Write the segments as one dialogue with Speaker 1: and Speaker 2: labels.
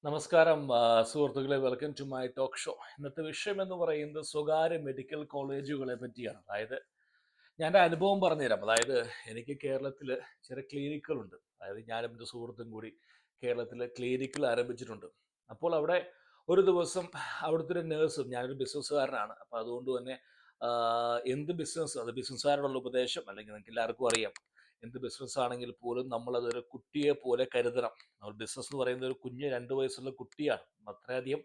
Speaker 1: നമസ്കാരം സുഹൃത്തുക്കളെ, welcome to my talk show. ഇന്നത്തെ വിഷയം എന്ന് പറയുന്നത് സ്വകാര്യ മെഡിക്കൽ കോളേജുകളെ പറ്റിയാണ്. അതായത് ഞാൻ എൻ്റെ അനുഭവം പറഞ്ഞുതരാം. അതായത് എനിക്ക് കേരളത്തിൽ ചില ക്ലിനിക്കുകളുണ്ട്. അതായത് ഞാനും എൻ്റെ സുഹൃത്തും കൂടി കേരളത്തിൽ ക്ലിനിക്കുകൾ ആരംഭിച്ചിട്ടുണ്ട്. അപ്പോൾ അവിടെ ഒരു ദിവസം അവിടുത്തെ ഒരു നേഴ്സും, ഞാനൊരു ബിസിനസ്സുകാരനാണ്, അപ്പോൾ അതുകൊണ്ട് തന്നെ എന്ത് ബിസിനസ്, അത് ബിസിനസ്സുകാരോടുള്ള ഉപദേശം, അല്ലെങ്കിൽ നിങ്ങൾക്ക് എല്ലാവർക്കും അറിയാം, എന്ത് ബിസിനസ് ആണെങ്കിൽ പോലും നമ്മളതൊരു കുട്ടിയെ പോലെ കരുതണം. നമ്മൾ ബിസിനസ് എന്ന് പറയുന്നത് ഒരു കുഞ്ഞ് 2 വയസ്സുള്ള കുട്ടിയാണ്. അത്രയധികം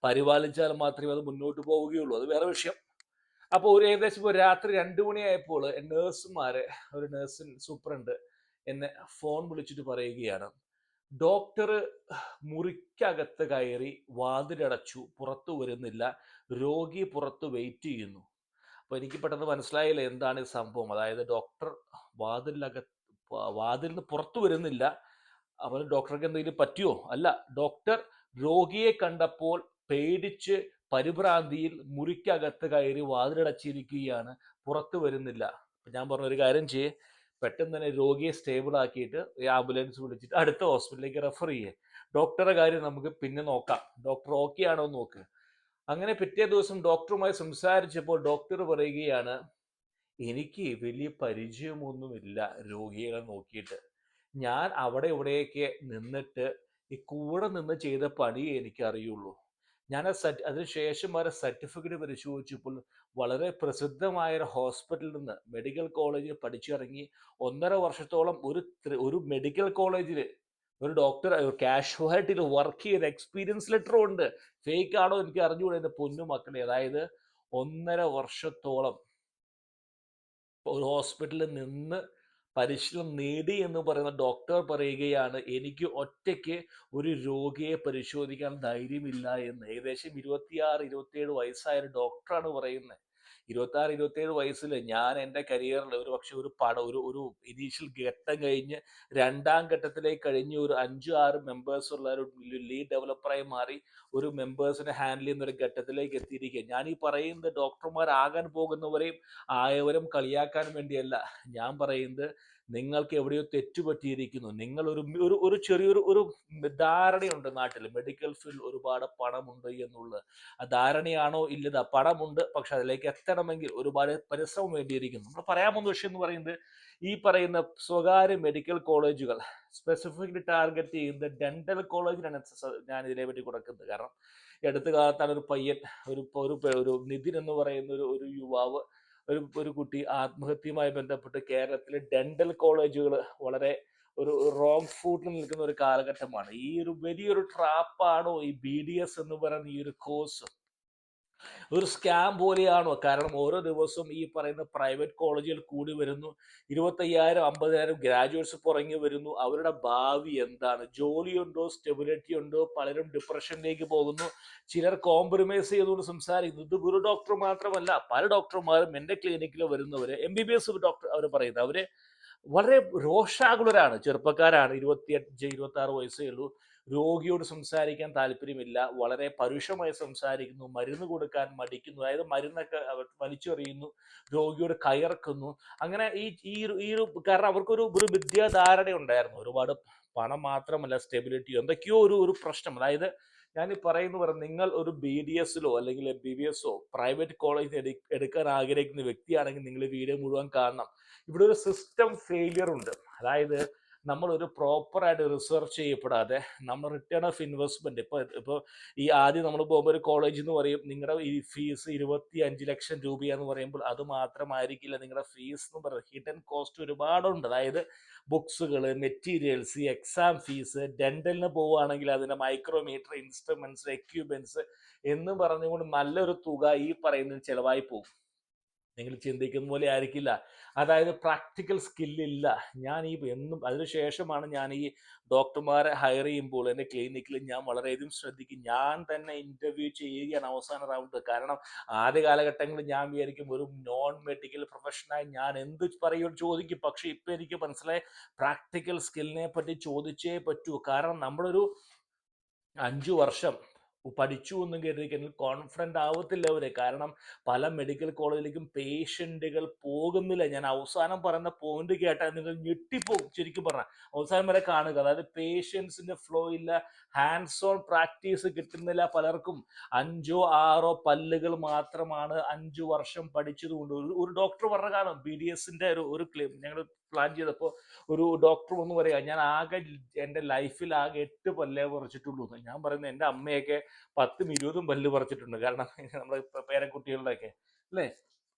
Speaker 1: പരിപാലിച്ചാൽ മാത്രമേ അത് മുന്നോട്ട് പോവുകയുള്ളൂ. അത് വേറെ വിഷയം. അപ്പോൾ ഒരു ഏകദേശം ഒരു രാത്രി 2 മണിയായപ്പോൾ നേഴ്സുമാര്, ഒരു നഴ്സിംഗ് സൂപ്രണ്ട് എന്നെ ഫോൺ വിളിച്ചിട്ട് പറയുകയാണ്, ഡോക്ടർ മുറിക്കകത്ത് കയറി വാതിലടച്ചു, പുറത്തു വരുന്നില്ല, രോഗി പുറത്ത് വെയിറ്റ് ചെയ്യുന്നു. അപ്പോൾ എനിക്ക് പെട്ടെന്ന് മനസ്സിലായില്ല എന്താണ് ഈ സംഭവം. അതായത് ഡോക്ടർ വാതിലിനകത്ത് വാതിൽ നിന്ന് പുറത്തു വരുന്നില്ല. അവന് ഡോക്ടർക്ക് എന്തെങ്കിലും പറ്റിയോ? അല്ല, ഡോക്ടർ രോഗിയെ കണ്ടപ്പോൾ പേടിച്ച് പരിഭ്രാന്തിയിൽ മുറിക്കകത്ത് കയറി വാതിലടച്ചിരിക്കുകയാണ്, പുറത്തു വരുന്നില്ല. അപ്പൊ ഞാൻ പറഞ്ഞ ഒരു കാര്യം ചെയ്യേ, പെട്ടെന്ന് തന്നെ രോഗിയെ സ്റ്റേബിൾ ആക്കിയിട്ട് ഈ ആംബുലൻസ് വിളിച്ചിട്ട് അടുത്ത ഹോസ്പിറ്റലിലേക്ക് റെഫർ ചെയ്യേ. ഡോക്ടറുടെ കാര്യം നമുക്ക് പിന്നെ നോക്കാം, ഡോക്ടർ ഓക്കെ ആണോ എന്ന് നോക്ക്. അങ്ങനെ പിറ്റേ ദിവസം ഡോക്ടറുമായി സംസാരിച്ചപ്പോൾ ഡോക്ടർ പറയുകയാണ്, എനിക്ക് വലിയ പരിചയമൊന്നുമില്ല രോഗികളെ നോക്കിയിട്ട്. ഞാൻ അവിടെ ഇവിടെയൊക്കെ നിന്നിട്ട് ഈ കൂടെ നിന്ന് ചെയ്ത പണിയേ എനിക്കറിയുള്ളൂ. ഞാൻ അതിനുശേഷം അവരെ സർട്ടിഫിക്കറ്റ് പരിശോധിച്ചപ്പോൾ വളരെ പ്രസിദ്ധമായ ഒരു ഹോസ്പിറ്റലിൽ നിന്ന്, മെഡിക്കൽ കോളേജിൽ പഠിച്ചിറങ്ങി 1.5 വർഷത്തോളം ഒരു മെഡിക്കൽ കോളേജിൽ ഒരു ഡോക്ടർ കാഷ്വാലിറ്റിയിൽ വർക്ക് ചെയ്ത എക്സ്പീരിയൻസ് ലെറ്ററും ഉണ്ട്. ഫേക്ക് ആണോ എനിക്ക് അറിഞ്ഞുകൂടെ എൻ്റെ പൊന്നു മക്കളെ. അതായത് 1.5 വർഷത്തോളം ഒരു ഹോസ്പിറ്റലിൽ നിന്ന് പരിശീലനം നേടി എന്ന് പറയുന്ന ഡോക്ടർ പറയുകയാണ്, എനിക്ക് ഒറ്റയ്ക്ക് ഒരു രോഗിയെ പരിശോധിക്കാൻ ധൈര്യമില്ല എന്ന്. ഏകദേശം 26-27 വയസ്സായ ഒരു ഡോക്ടറാണ് പറയുന്നത്. 26-27 വയസ്സിൽ ഞാൻ എൻ്റെ കരിയറിൽ ഒരു പക്ഷെ ഒരു പട ഒരു ഒരു ഇനീഷ്യൽ ഘട്ടം കഴിഞ്ഞ് രണ്ടാം ഘട്ടത്തിലേക്ക് കഴിഞ്ഞ് ഒരു 5-6 മെമ്പേഴ്സ് ഉള്ള ഒരു ലീഡ് ഡെവലപ്പറായി മാറി ഒരു മെമ്പേഴ്സിനെ ഹാൻഡിൽ ചെയ്യുന്ന ഒരു ഘട്ടത്തിലേക്ക് എത്തിയിരിക്കുക. ഞാൻ ഈ പറയുന്നത് ഡോക്ടർമാരാകാൻ പോകുന്നവരെയും ആയവരും കളിയാക്കാൻ വേണ്ടിയല്ല. ഞാൻ പറയുന്നത് നിങ്ങൾക്ക് എവിടെയോ തെറ്റുപറ്റിയിരിക്കുന്നു. നിങ്ങൾ ഒരു ഒരു ചെറിയൊരു ഒരു ധാരണയുണ്ട് നാട്ടിൽ, മെഡിക്കൽ ഫീൽഡ് ഒരുപാട് പണമുണ്ട് എന്നുള്ളത്. ആ ധാരണയാണോ ഇല്ലത്? പണമുണ്ട്, പക്ഷെ അതിലേക്ക് എത്തണമെങ്കിൽ ഒരുപാട് പരിശ്രമം വേണ്ടിയിരിക്കുന്നു. നമ്മൾ പറയാൻ പോകുന്ന വിഷയം എന്ന് പറയുന്നത്, ഈ പറയുന്ന സ്വകാര്യ മെഡിക്കൽ കോളേജുകൾ സ്പെസിഫിക്കലി ടാർഗറ്റ് ചെയ്യുന്ന ഡെന്റൽ കോളേജിനാണ് ഞാൻ ഇതിനെ പറ്റി കൊടുക്കുന്നത്. കാരണം അടുത്ത കാലത്താണ് ഒരു പയ്യൻ, ഒരു നിതിൻ എന്ന് പറയുന്ന ഒരു യുവാവ്, ഒരു കുട്ടി ആത്മഹത്യയുമായി ബന്ധപ്പെട്ട് കേരളത്തിലെ ഡെന്റൽ കോളേജുകൾ വളരെ ഒരു റോങ് ഫൂട്ടിൽ നിൽക്കുന്ന ഒരു കാലഘട്ടമാണ്. ഈ ഒരു വലിയൊരു ട്രാപ്പാണോ ഈ BDS എന്ന് പറയുന്ന ഈ ഒരു കോഴ്സ്? ഒരു സ്കാം പോലെയാണോ? കാരണം ഓരോ ദിവസവും ഈ പറയുന്ന പ്രൈവറ്റ് കോളേജുകൾ കൂടി വരുന്നു. 25,000-50,000 ഗ്രാജുവേറ്റ്സ് പുറങ്ങി വരുന്നു. അവരുടെ ഭാവി എന്താണ്? ജോലിയുണ്ടോ? സ്റ്റെബിലിറ്റി ഉണ്ടോ? പലരും ഡിപ്രഷനിലേക്ക് പോകുന്നു. ചിലർ കോംപ്രമൈസ് ചെയ്തുകൊണ്ട് സംസാരിക്കുന്നു. ഇത് ഒരു ഡോക്ടർ മാത്രമല്ല, പല ഡോക്ടർമാരും എൻ്റെ ക്ലിനിക്കിൽ വരുന്നവര് MBBS ഡോക്ടർ അവർ പറയുന്നത്, അവര് വളരെ രോഷാകുലരാണ്, ചെറുപ്പക്കാരാണ്, 25-26 വയസ്സേ ഉള്ളൂ. രോഗിയോട് സംസാരിക്കാൻ താല്പര്യമില്ല, വളരെ പരുഷമായി സംസാരിക്കുന്നു, മരുന്ന് കൊടുക്കാൻ മടിക്കുന്നു, അതായത് മരുന്നൊക്കെ അവർ വലിച്ചെറിയുന്നു, രോഗിയോട് കയർക്കുന്നു. അങ്ങനെ കാരണം അവർക്കൊരു ഒരു വിദ്യാധാരണ ഉണ്ടായിരുന്നു. ഒരുപാട് പണം മാത്രമല്ല, സ്റ്റെബിലിറ്റിയോ എന്തൊക്കെയോ ഒരു പ്രശ്നം. അതായത് ഞാൻ ഈ നിങ്ങൾ ഒരു BDSലോ അല്ലെങ്കിൽ MBBSോ പ്രൈവറ്റ് കോളേജ് എടുക്കാൻ ആഗ്രഹിക്കുന്ന വ്യക്തിയാണെങ്കിൽ നിങ്ങൾ വീഡിയോ മുഴുവൻ കാണണം. ഇവിടെ ഒരു സിസ്റ്റം ഫെയിലിയർ ഉണ്ട്. അതായത് നമ്മൾ ഒരു പ്രോപ്പറായിട്ട് റിസർച്ച് ചെയ്യപ്പെടാതെ നമ്മൾ റിട്ടേൺ ഓഫ് ഇൻവെസ്റ്റ്മെന്റ്, ഇപ്പോൾ ഈ ആദ്യം നമ്മൾ പോകുമ്പോൾ ഒരു കോളേജ് എന്ന് പറയും നിങ്ങളുടെ ഈ ഫീസ് 25 ലക്ഷം രൂപയാന്ന് പറയുമ്പോൾ അത് മാത്രമായിരിക്കില്ല നിങ്ങളുടെ ഫീസ് എന്ന് പറയുന്നത്. ഹിഡൻ കോസ്റ്റ് ഒരുപാടുണ്ട്. അതായത് ബുക്സുകൾ, മെറ്റീരിയൽസ്, എക്സാം ഫീസ്, ഡെന്റലിന് പോവുകയാണെങ്കിൽ അതിൻ്റെ മൈക്രോമീറ്റർ, ഇൻസ്ട്രുമെന്റ്സ്, എക്യുപ്മെന്റ്സ് എന്ന് പറഞ്ഞുകൊണ്ട് നല്ലൊരു തുക ഈ പറയുന്നതിന് ചിലവായി പോകും. നിങ്ങൾ ചിന്തിക്കുന്ന പോലെ ആയിരിക്കില്ല. അതായത് പ്രാക്ടിക്കൽ സ്കില്ലില്ല. ഞാൻ ഈ എന്നും അതിനുശേഷമാണ് ഞാൻ ഈ ഡോക്ടർമാരെ ഹയർ ചെയ്യുമ്പോൾ എൻ്റെ ക്ലിനിക്കിൽ ഞാൻ വളരെയധികം ശ്രദ്ധിക്കും. ഞാൻ തന്നെ ഇന്റർവ്യൂ ചെയ്യുകയാണ് അവസാന റൗണ്ട്. കാരണം ആദ്യ കാലഘട്ടങ്ങളിൽ ഞാൻ വിചാരിക്കും ഒരു നോൺ മെഡിക്കൽ പ്രൊഫഷനായി ഞാൻ എന്ത് പറയുമെന്ന് ചോദിക്കും. പക്ഷെ ഇപ്പം എനിക്ക് മനസ്സിലായി, പ്രാക്ടിക്കൽ സ്കില്ലിനെ പറ്റി ചോദിച്ചേ പറ്റൂ. കാരണം നമ്മളൊരു 5 വർഷം പഠിച്ചു എന്നും കരുതി കഴിഞ്ഞാൽ കോൺഫിഡൻ്റ് ആവത്തില്ല അവർ. കാരണം പല മെഡിക്കൽ കോളേജിലേക്കും പേഷ്യൻറ്റുകൾ പോകുന്നില്ല. ഞാൻ അവസാനം പറയുന്ന പോയിന്റ് കേട്ടാൽ നിങ്ങൾ ഞെട്ടിപ്പോകും. ശരിക്കും പറഞ്ഞാൽ അവസാനം വരെ കാണുക. അതായത് പേഷ്യൻസിന്റെ ഫ്ലോ ഇല്ല, ഹാൻഡ്സ് ഓൺ പ്രാക്ടീസ് കിട്ടുന്നില്ല പലർക്കും. 5 6 പല്ലുകൾ മാത്രമാണ് 5 വർഷം പഠിച്ചതുകൊണ്ട്. ഒരു ഡോക്ടർ പറഞ്ഞ കാരണം BDSന്റെ ഒരു ക്ലെയിം ഞങ്ങൾ പ്ലാൻ ചെയ്തപ്പോൾ ഒരു ഡോക്ടർ ഒന്ന് പറയാ, ഞാൻ ആകെ എൻ്റെ ലൈഫിൽ ആകെ 8 പല്ലേ പറിച്ചിട്ടുള്ളൂ എന്ന്. ഞാൻ പറയുന്നത് എൻ്റെ അമ്മയൊക്കെ 10ഉം 20ഉം പല്ല് പറിച്ചിട്ടുണ്ട്. കാരണം നമ്മുടെ പേരക്കുട്ടികളുടെയൊക്കെ അല്ലേ,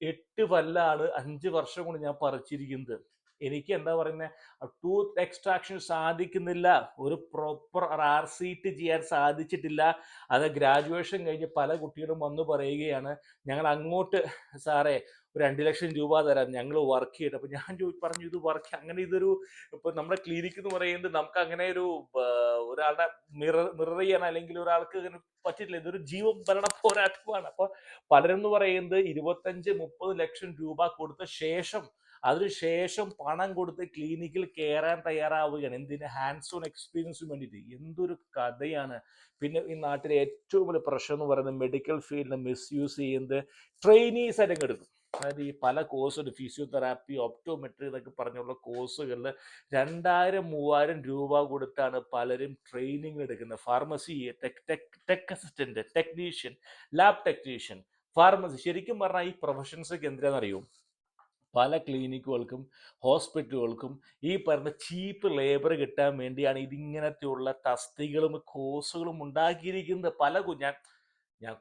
Speaker 1: 8 പല്ലാണ് 5 വർഷം കൊണ്ട് ഞാൻ പറിച്ചിരിക്കുന്നത്. എനിക്ക് എന്താ പറയുന്നത്, ടൂത്ത് എക്സ്ട്രാക്ഷൻ സാധിക്കുന്നില്ല, ഒരു പ്രോപ്പർ RCT ചെയ്യാൻ സാധിച്ചിട്ടില്ല. അത് ഗ്രാജുവേഷൻ കഴിഞ്ഞ് പല കുട്ടികളും വന്ന് പറയുകയാണ്, ഞങ്ങൾ അങ്ങോട്ട് സാറേ ഒരു 2 ലക്ഷം രൂപ തരാം, ഞങ്ങൾ വർക്ക് ചെയ്യട്ടെ. അപ്പൊ ഞാൻ പറഞ്ഞു, ഇത് വർക്ക് അങ്ങനെ ഇതൊരു ഇപ്പൊ നമ്മുടെ ക്ലിനിക്ക് എന്ന് പറയുന്നത് നമുക്ക് അങ്ങനെ ഒരു ഒരാളുടെ മിറർ ചെയ്യാൻ അല്ലെങ്കിൽ ഒരാൾക്ക് അങ്ങനെ പറ്റില്ല. ഇതൊരു ജീവൻ ഭരണ പോരാട്ടമാണ്. അപ്പൊ പലരും എന്ന് പറയുന്നത് 25-30 ലക്ഷം രൂപ കൊടുത്ത ശേഷം അതിനുശേഷം പണം കൊടുത്ത് ക്ലിനിക്കിൽ കയറാൻ തയ്യാറാവുകയാണ്. എന്തിന്? ഹാൻഡ്സ് ഓൺ എക്സ്പീരിയൻസിന് വേണ്ടിയിട്ട്. എന്തൊരു കഥയാണ്. പിന്നെ ഈ നാട്ടിലെ ഏറ്റവും വലിയ പ്രശ്നം എന്ന് പറയുന്നത് മെഡിക്കൽ ഫീൽഡിനെ മിസ്യൂസ് ചെയ്യുന്നത് ട്രെയിനീസ് ആയിട്ട് എടുക്കും. അതായത് ഈ പല കോഴ്സുണ്ട്, ഫിസിയോതെറാപ്പി, ഒപ്റ്റോമെട്രി എന്നൊക്കെ പറഞ്ഞുള്ള കോഴ്സുകളിൽ 2000-3000 രൂപ കൊടുത്താണ് പലരും ട്രെയിനിങ് എടുക്കുന്നത്. Pharmacy, tech assistant, technician, lab technician, pharmacy. ശരിക്കും പറഞ്ഞാൽ ഈ പ്രൊഫഷൻസൊക്കെ എന്തിനാണെന്നറിയോ? പല ക്ലിനിക്കുകൾക്കും ഹോസ്പിറ്റലുകൾക്കും ഈ പറഞ്ഞ ചീപ്പ് ലേബർ കിട്ടാൻ വേണ്ടിയാണ് ഇതിങ്ങനത്തെയുള്ള തസ്തികളും കോഴ്സുകളും ഉണ്ടാക്കിയിരിക്കുന്നത്. ഞാൻ ഞാൻ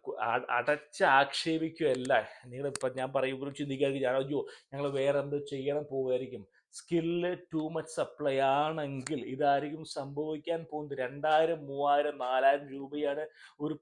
Speaker 1: അടച്ച് ആക്ഷേപിക്കുകയല്ല. നിങ്ങളിപ്പം ഞാൻ പറയുമ്പോൾ ചിന്തിക്കാതിരിക്കും, ഞാൻ അയ്യോ ഞങ്ങൾ വേറെ എന്ത് ചെയ്യണം പോവുമായിരിക്കും. സ്കില്ല് ടു മച്ച് സപ്ലൈ ആണെങ്കിൽ ഇതായിരിക്കും സംഭവിക്കാൻ പോകുന്നത്. 2000-3000-4000 രൂപയാണ്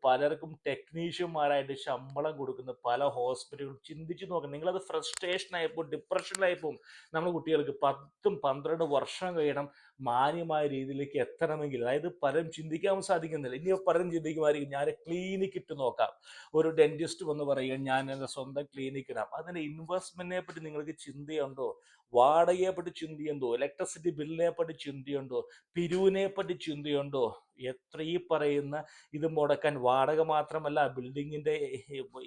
Speaker 1: പലർക്കും ടെക്നീഷ്യന്മാരായിട്ട് ശമ്പളം കൊടുക്കുന്ന പല ഹോസ്പിറ്റലുകളും. ചിന്തിച്ചു നോക്കണം. നിങ്ങളത് ഫ്രസ്ട്രേഷൻ ആയപ്പോൾ ഡിപ്രഷനിലായപ്പോൾ നമ്മുടെ കുട്ടികൾക്ക് 10-12 വർഷം കഴിയണം മാന്യമായ രീതിയിലേക്ക് എത്തണമെങ്കിൽ. അതായത് പലരും ചിന്തിക്കാൻ സാധിക്കുന്നില്ല. ഇനി പലരും ചിന്തിക്കുമായിരിക്കും, ഞാൻ ക്ലിനിക്ക് ഇട്ട് നോക്കാം, ഒരു ഡെന്റിസ്റ്റ് വന്ന് പറയുക ഞാൻ എൻ്റെ സ്വന്തം ക്ലിനിക്ക് ഇടാം. അതിൻ്റെ ഇൻവെസ്റ്റ്മെന്റിനെ പറ്റി നിങ്ങൾക്ക് ചിന്തയുണ്ടോ? വാടകയെ പറ്റി ചിന്തയുണ്ടോ? ഇലക്ട്രിസിറ്റി ബില്ലിനെ പറ്റി ചിന്തയുണ്ടോ? പിരിവിനെ പറ്റി ചിന്തയുണ്ടോ? എത്ര ഈ പറയുന്ന ഇത് മുടക്കാൻ, വാടക മാത്രമല്ല, ബിൽഡിങ്ങിന്റെ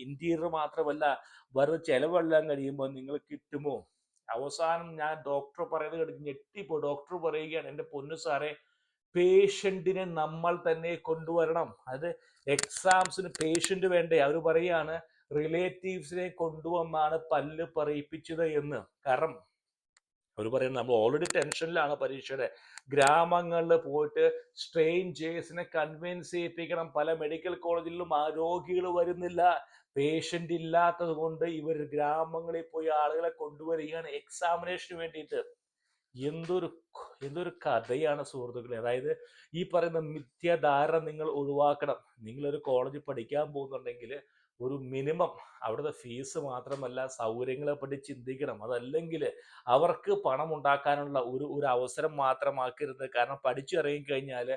Speaker 1: ഇന്റീരിയർ മാത്രമല്ല, വെറുതെ ചെലവെല്ലാം കഴിയുമ്പോൾ നിങ്ങൾ കിട്ടുമോ? അവസാനം ഞാൻ ഡോക്ടർ പറയുന്നത് കേട്ട് ഞെട്ടിപ്പോ. ഡോക്ടർ പറയുകയാണ്, എൻ്റെ പൊന്നു സാറേ, പേഷ്യന്റിനെ നമ്മൾ തന്നെ കൊണ്ടുവരണം. അത് എക്സാംസിന് പേഷ്യന്റ് വേണ്ടേ? അവർ പറയാണ് റിലേറ്റീവ്സിനെ കൊണ്ടുവന്നാണ് പല്ല് പറയിപ്പിച്ചത് എന്ന്. കാരണം അവർ പറയുന്നത് നമ്മൾ ഓൾറെഡി ടെൻഷനിലാണ് പരീക്ഷയുടെ. ഗ്രാമങ്ങളിൽ പോയിട്ട് സ്ട്രേഞ്ചേഴ്സിനെ കൺവിൻസ് ചെയ്യിപ്പിക്കണം. പല മെഡിക്കൽ കോളേജിലും ആ രോഗികൾ വരുന്നില്ല, പേഷ്യന്റ് ഇല്ലാത്തത് കൊണ്ട് ഇവർ ഗ്രാമങ്ങളിൽ പോയി ആളുകളെ കൊണ്ടുവരികയാണ് എക്സാമിനേഷന് വേണ്ടിയിട്ട്. എന്തൊരു എന്തൊരു കഥയാണ് സുഹൃത്തുക്കളെ. അതായത് ഈ പറയുന്ന മിഥ്യാധാരണ നിങ്ങൾ ഒഴിവാക്കണം. നിങ്ങളൊരു കോളേജിൽ പഠിക്കാൻ പോകുന്നുണ്ടെങ്കിൽ ഒരു മിനിമം അവിടുത്തെ ഫീസ് മാത്രമല്ല സൗകര്യങ്ങളെ പറ്റി ചിന്തിക്കണം. അതല്ലെങ്കിൽ അവർക്ക് പണം ഉണ്ടാക്കാനുള്ള ഒരു അവസരം മാത്രമാക്കരുത്. കാരണം പഠിച്ചിറങ്ങിക്കഴിഞ്ഞാൽ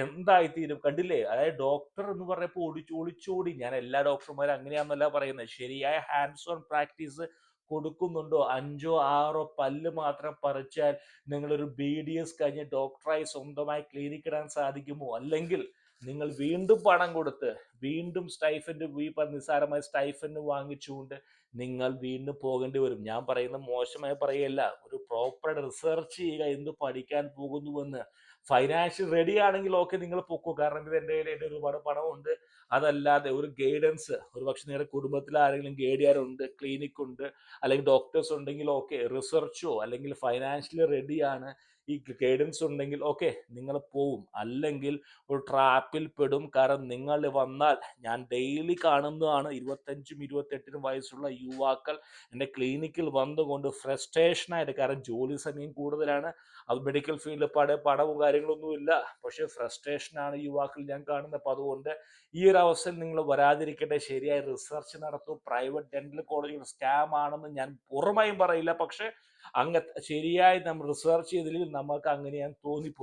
Speaker 1: എന്തായിത്തീരും കണ്ടില്ലേ? അതായത് ഡോക്ടർ എന്ന് പറഞ്ഞപ്പോൾ ഒളിച്ചോടി. ഞാൻ എല്ലാ ഡോക്ടർമാരും അങ്ങനെയാണെന്നല്ല പറയുന്നത്. ശരിയായ ഹാൻഡ്സ് ഓൺ പ്രാക്ടീസ് കൊടുക്കുന്നുണ്ടോ? 5 6 പല്ല് മാത്രം പറിച്ചാൽ നിങ്ങളൊരു BDS കഴിഞ്ഞ് ഡോക്ടറായി സ്വന്തമായി ക്ലിനിക്ക് ഇടാൻ സാധിക്കുമോ? അല്ലെങ്കിൽ നിങ്ങൾ വീണ്ടും പണം കൊടുത്ത് വീണ്ടും സ്റ്റൈഫൻഡ്, നിസ്സാരമായ സ്റ്റൈഫൻഡ് വാങ്ങിച്ചുകൊണ്ട് നിങ്ങൾ വീണ്ടും പോകേണ്ടി വരും. ഞാൻ പറയുന്നത് മോശമായി പറയല്ല, ഒരു പ്രോപ്പറായിട്ട് റിസർച്ച് ചെയ്യുക എന്ത് പഠിക്കാൻ പോകുന്നുവെന്ന്. ഫൈനാൻഷ്യൽ റെഡി ആണെങ്കിൽ ഓക്കെ, നിങ്ങൾ പൊക്കോ. കാരണം ഇത് എൻ്റെ കയ്യിൽ ഒരുപാട് പണമുണ്ട്. അതല്ലാതെ ഒരു ഗൈഡൻസ്, ഒരു പക്ഷെ നിങ്ങളുടെ കുടുംബത്തിൽ ആരെങ്കിലും ഗൈഡ് ചെയ്യാറുണ്ട്, ക്ലിനിക് ഉണ്ട്, അല്ലെങ്കിൽ ഡോക്ടേഴ്സ് ഉണ്ടെങ്കിൽ ഓക്കെ, റിസർച്ചോ അല്ലെങ്കിൽ ഫൈനാൻഷ്യലി റെഡിയാണ്, ഈ ഗൈഡൻസ് ഉണ്ടെങ്കിൽ ഓക്കെ, നിങ്ങൾ പോവും. അല്ലെങ്കിൽ ഒരു ട്രാപ്പിൽ പെടും. കാരണം നിങ്ങൾ വന്നാൽ ഞാൻ ഡെയിലി കാണുന്നതാണ്, 25-28 വയസ്സുള്ള യുവാക്കൾ എൻ്റെ ക്ലിനിക്കിൽ വന്നുകൊണ്ട് ഫ്രസ്ട്രേഷനായിട്ട്, കാരണം ജോലി സമയം കൂടുതലാണ്, അത് മെഡിക്കൽ ഫീൽഡിൽ പടവും കാര്യങ്ങളൊന്നുമില്ല, പക്ഷേ ഫ്രസ്ട്രേഷനാണ് യുവാക്കൾ ഞാൻ കാണുന്നത്. അപ്പോൾ അതുകൊണ്ട് ഈ ഒരു അവസരം നിങ്ങൾ വരാതിരിക്കട്ടെ. ശരിയായ റിസർച്ച് നടത്തും. പ്രൈവറ്റ് ഡെന്റൽ കോളേജുകൾ സ്കാം ആണെന്ന് ഞാൻ പൂർണ്ണമായും പറയില്ല, പക്ഷെ ശരിയായി നമ്മൾ റിസർച്ച് ചെയ്തില്ലെങ്കിൽ നമുക്ക് അങ്ങനെയാണ് തോന്നിപ്പോ